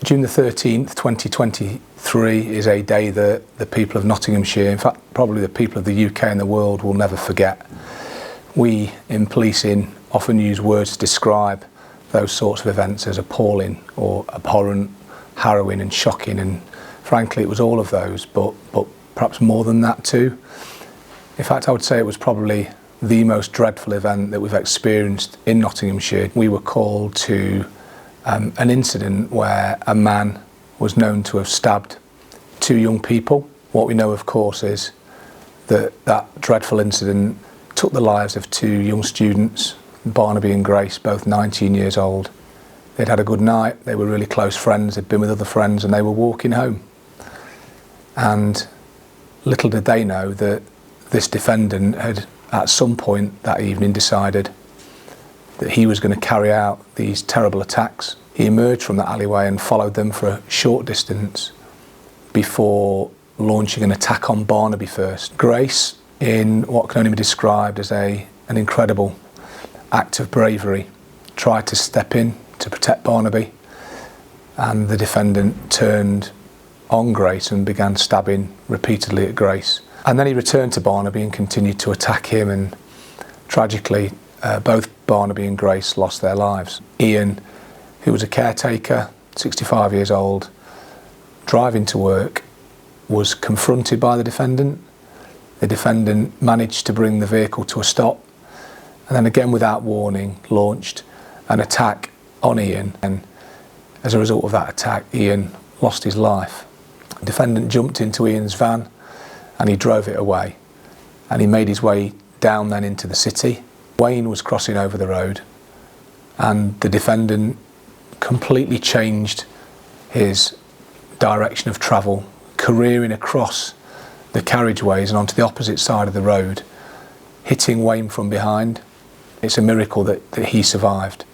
June the 13th, 2023 is a day that the people of Nottinghamshire, in fact probably the people of the UK and the world, will never forget. We in policing often use words to describe those sorts of events as appalling or abhorrent, harrowing and shocking, and frankly it was all of those, but perhaps more than that too. In fact, I would say it was probably the most dreadful event that we've experienced in Nottinghamshire. We were called to an incident where a man was known to have stabbed two young people. What we know, of course, is that that dreadful incident took the lives of two young students, Barnaby and Grace, both 19 years old. They'd had a good night, they were really close friends, they'd been with other friends, and they were walking home. And little did they know that this defendant had at some point that evening decided that he was going to carry out these terrible attacks. He emerged from that alleyway and followed them for a short distance before launching an attack on Barnaby first. Grace, in what can only be described as an incredible act of bravery, tried to step in to protect Barnaby, and the defendant turned on Grace and began stabbing repeatedly at Grace. And then he returned to Barnaby and continued to attack him, and tragically both Barnaby and Grace lost their lives. Ian, who was a caretaker, 65 years old, driving to work, was confronted by the defendant. The defendant managed to bring the vehicle to a stop, and then again without warning launched an attack on Ian, and as a result of that attack Ian lost his life. The defendant jumped into Ian's van and he drove it away, and he made his way down then into the city. Wayne was crossing over the road, and the defendant completely changed his direction of travel, careering across the carriageways and onto the opposite side of the road, hitting Wayne from behind. It's a miracle that he survived.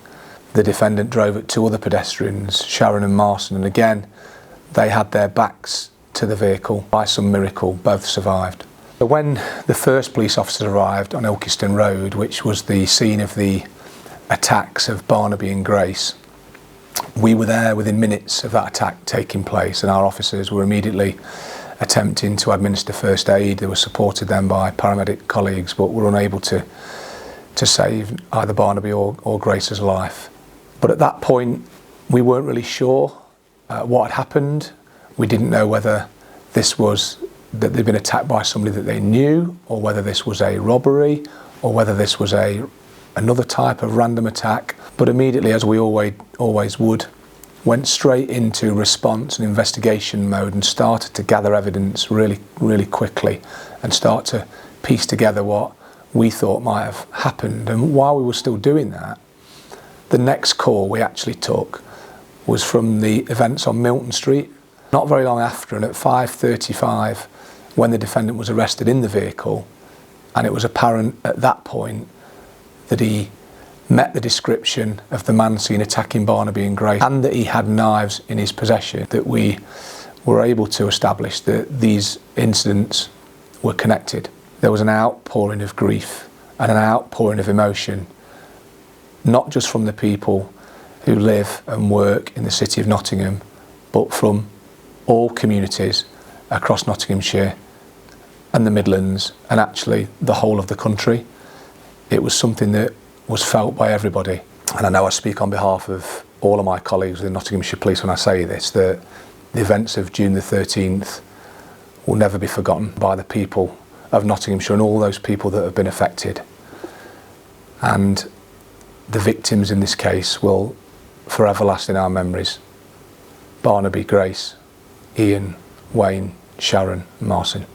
The defendant drove at two other pedestrians, Sharon and Marson, and again they had their backs to the vehicle. By some miracle, both survived. But when the first police officers arrived on Ilkeston Road, which was the scene of the attacks of Barnaby and Grace, we were there within minutes of that attack taking place, and our officers were immediately attempting to administer first aid. They were supported then by paramedic colleagues, but were unable to save either Barnaby or Grace's life. But at that point we weren't really sure what had happened. We didn't know whether this was that they'd been attacked by somebody that they knew, or whether this was a robbery, or whether this was another type of random attack. But immediately, as we always would, went straight into response and investigation mode and started to gather evidence really quickly and start to piece together what we thought might have happened. And while we were still doing that, the next call we actually took was from the events on Milton Street. Not very long after, and at 5:35, when the defendant was arrested in the vehicle, and it was apparent at that point that he met the description of the man seen attacking Barnaby and Grace, and that he had knives in his possession, that we were able to establish that these incidents were connected. There was an outpouring of grief and an outpouring of emotion, not just from the people who live and work in the city of Nottingham, but from all communities across Nottinghamshire and the Midlands, and actually the whole of the country. It was something that was felt by everybody, and I know I speak on behalf of all of my colleagues within Nottinghamshire Police when I say this, that the events of June the 13th will never be forgotten by the people of Nottinghamshire and all those people that have been affected. And the victims in this case will forever last in our memories. Barnaby, Grace, Ian, Wayne, Sharon, Marson.